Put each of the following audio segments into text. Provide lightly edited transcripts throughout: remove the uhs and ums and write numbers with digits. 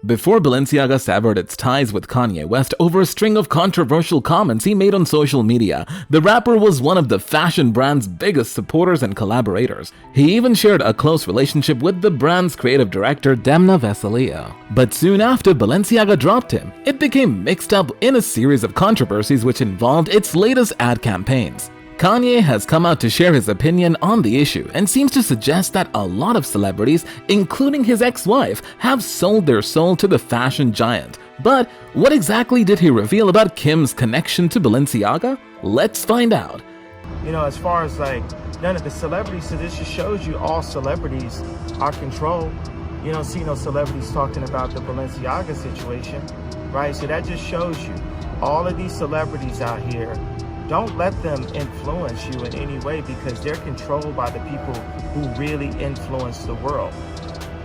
Before Balenciaga severed its ties with Kanye West over a string of controversial comments he made on social media, the rapper was one of the fashion brand's biggest supporters and collaborators. He even shared a close relationship with the brand's creative director Demna Gvasalia. But soon after Balenciaga dropped him, it became mixed up in a series of controversies which involved its latest ad campaigns. Kanye has come out to share his opinion on the issue and seems to suggest that a lot of celebrities, including his ex-wife, have sold their soul to the fashion giant. But what exactly did he reveal about Kim's connection to Balenciaga? Let's find out. You know, as far as like none of the celebrities, so this just shows you all celebrities are controlled. You don't see no celebrities talking about the Balenciaga situation, right? So that just shows you all of these celebrities out here. Don't let them influence you in any way because they're controlled by the people who really influence the world.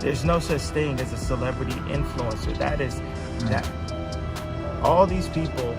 There's no such thing as a celebrity influencer. That all these people,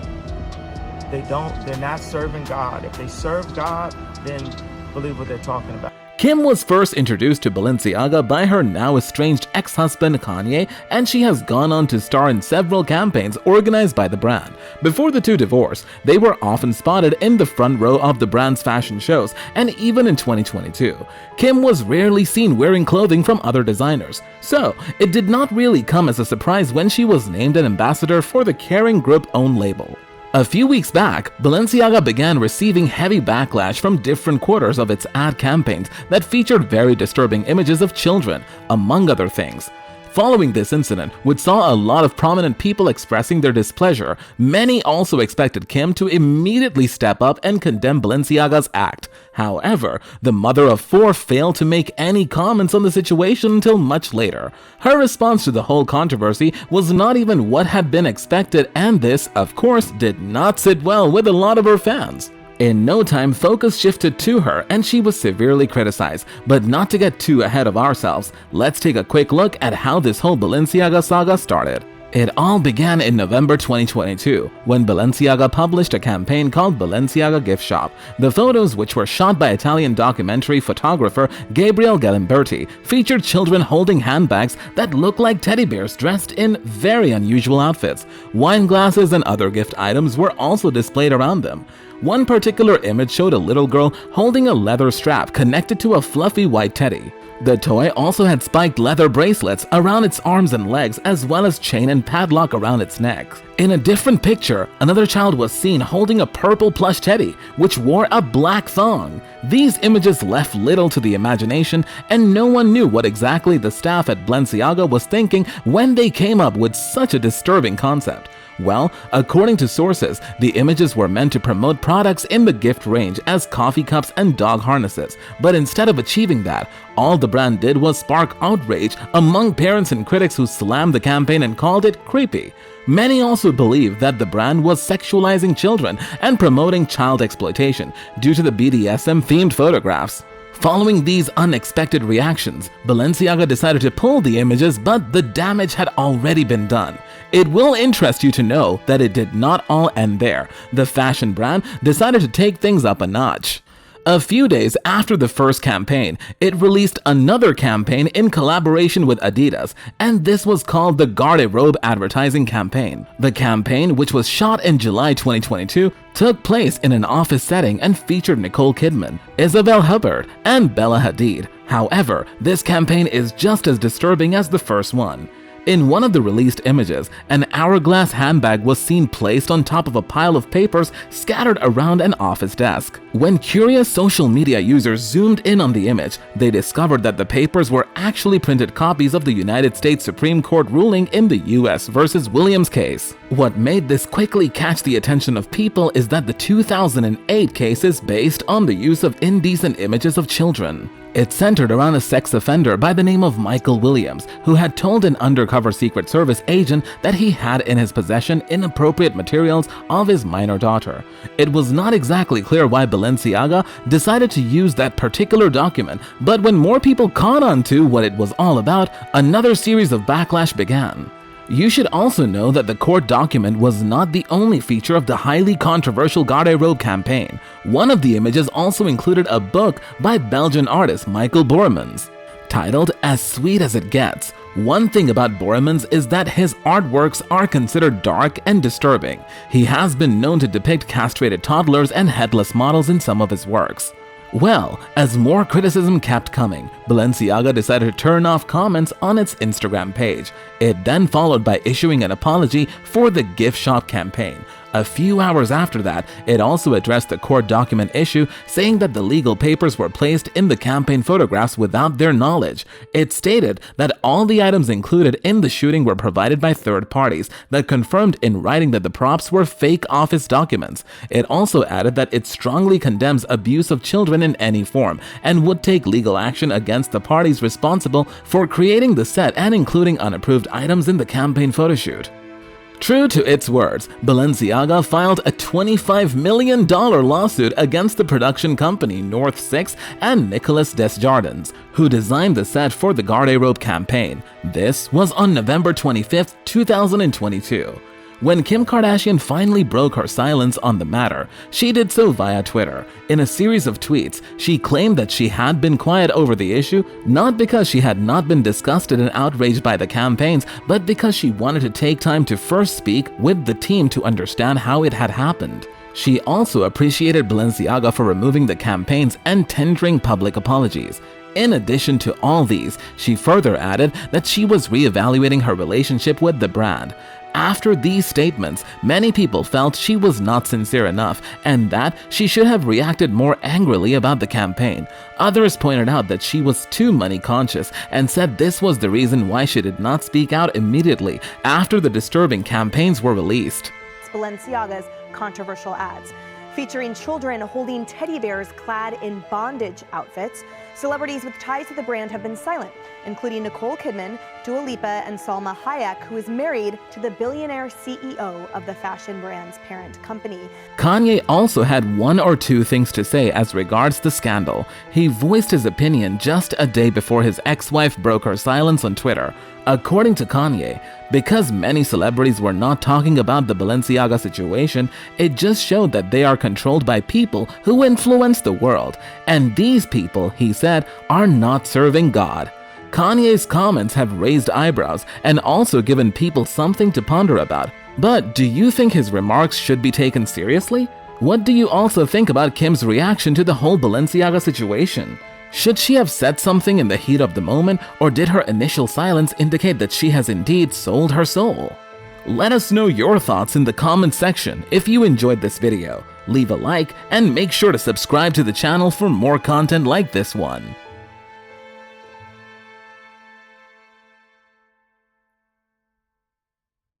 they're not serving God. If they serve God, then believe what they're talking about. Kim was first introduced to Balenciaga by her now estranged ex-husband Kanye, and she has gone on to star in several campaigns organized by the brand. Before the two divorced, they were often spotted in the front row of the brand's fashion shows, and even in 2022, Kim was rarely seen wearing clothing from other designers. So, it did not really come as a surprise when she was named an ambassador for the Kering Group-owned label. A few weeks back, Balenciaga began receiving heavy backlash from different quarters of its ad campaigns that featured very disturbing images of children, among other things. Following this incident, which saw a lot of prominent people expressing their displeasure, many also expected Kim to immediately step up and condemn Balenciaga's act. However, the mother of four failed to make any comments on the situation until much later. Her response to the whole controversy was not even what had been expected, and this, of course, did not sit well with a lot of her fans. In no time, focus shifted to her and she was severely criticized. But not to get too ahead of ourselves, let's take a quick look at how this whole Balenciaga saga started. It all began in November 2022 when Balenciaga published a campaign called Balenciaga Gift Shop. The photos, which were shot by Italian documentary photographer Gabriele Galimberti, featured children holding handbags that looked like teddy bears dressed in very unusual outfits. Wine glasses and other gift items were also displayed around them. One particular image showed a little girl holding a leather strap connected to a fluffy white teddy. The toy also had spiked leather bracelets around its arms and legs, as well as chain and padlock around its neck. In a different picture, another child was seen holding a purple plush teddy, which wore a black thong. These images left little to the imagination, and no one knew what exactly the staff at Balenciaga was thinking when they came up with such a disturbing concept. Well, according to sources, the images were meant to promote products in the gift range as coffee cups and dog harnesses, but instead of achieving that, all the brand did was spark outrage among parents and critics who slammed the campaign and called it creepy. Many also believe that the brand was sexualizing children and promoting child exploitation due to the BDSM-themed photographs. Following these unexpected reactions, Balenciaga decided to pull the images, but the damage had already been done. It will interest you to know that it did not all end there. The fashion brand decided to take things up a notch. A few days after the first campaign, it released another campaign in collaboration with Adidas, and this was called the Garde-Robe advertising campaign. The campaign, which was shot in July 2022, took place in an office setting and featured Nicole Kidman, Isabel Huppert, and Bella Hadid. However, this campaign is just as disturbing as the first one. In one of the released images, an hourglass handbag was seen placed on top of a pile of papers scattered around an office desk. When curious social media users zoomed in on the image, they discovered that the papers were actually printed copies of the United States Supreme Court ruling in the U.S. versus Williams case. What made this quickly catch the attention of people is that the 2008 case is based on the use of indecent images of children. It centered around a sex offender by the name of Michael Williams, who had told an undercover Secret Service agent that he had in his possession inappropriate materials of his minor daughter. It was not exactly clear why Balenciaga decided to use that particular document, but when more people caught on to what it was all about, another series of backlash began. You should also know that the court document was not the only feature of the highly controversial Garde-Robe campaign. One of the images also included a book by Belgian artist Michael Boremans. Titled As Sweet as It Gets, one thing about Boremans is that his artworks are considered dark and disturbing. He has been known to depict castrated toddlers and headless models in some of his works. Well, as more criticism kept coming, Balenciaga decided to turn off comments on its Instagram page. It then followed by issuing an apology for the gift shop campaign. A few hours after that, it also addressed the court document issue, saying that the legal papers were placed in the campaign photographs without their knowledge. It stated that all the items included in the shooting were provided by third parties that confirmed in writing that the props were fake office documents. It also added that it strongly condemns abuse of children in any form and would take legal action against the parties responsible for creating the set and including unapproved items in the campaign photoshoot. True to its words, Balenciaga filed a $25 million lawsuit against the production company North 6 and Nicolas Desjardins, who designed the set for the Garde-Robe campaign. This was on November 25, 2022. When Kim Kardashian finally broke her silence on the matter, she did so via Twitter. In a series of tweets, she claimed that she had been quiet over the issue, not because she had not been disgusted and outraged by the campaigns, but because she wanted to take time to first speak with the team to understand how it had happened. She also appreciated Balenciaga for removing the campaigns and tendering public apologies. In addition to all these, she further added that she was reevaluating her relationship with the brand. After these statements, many people felt she was not sincere enough and that she should have reacted more angrily about the campaign. Others pointed out that she was too money conscious and said this was the reason why she did not speak out immediately after the disturbing campaigns were released. Balenciaga's controversial ads, featuring children holding teddy bears clad in bondage outfits. Celebrities with ties to the brand have been silent, including Nicole Kidman, Dua Lipa, and Salma Hayek, who is married to the billionaire CEO of the fashion brand's parent company. Kanye also had one or two things to say as regards the scandal. He voiced his opinion just a day before his ex-wife broke her silence on Twitter. According to Kanye, because many celebrities were not talking about the Balenciaga situation, it just showed that they are controlled by people who influence the world. And these people, he said, are not serving God. Kanye's comments have raised eyebrows and also given people something to ponder about. But do you think his remarks should be taken seriously? What do you also think about Kim's reaction to the whole Balenciaga situation? Should she have said something in the heat of the moment, or did her initial silence indicate that she has indeed sold her soul? Let us know your thoughts in the comment section. If you enjoyed this video, leave a like and make sure to subscribe to the channel for more content like this one.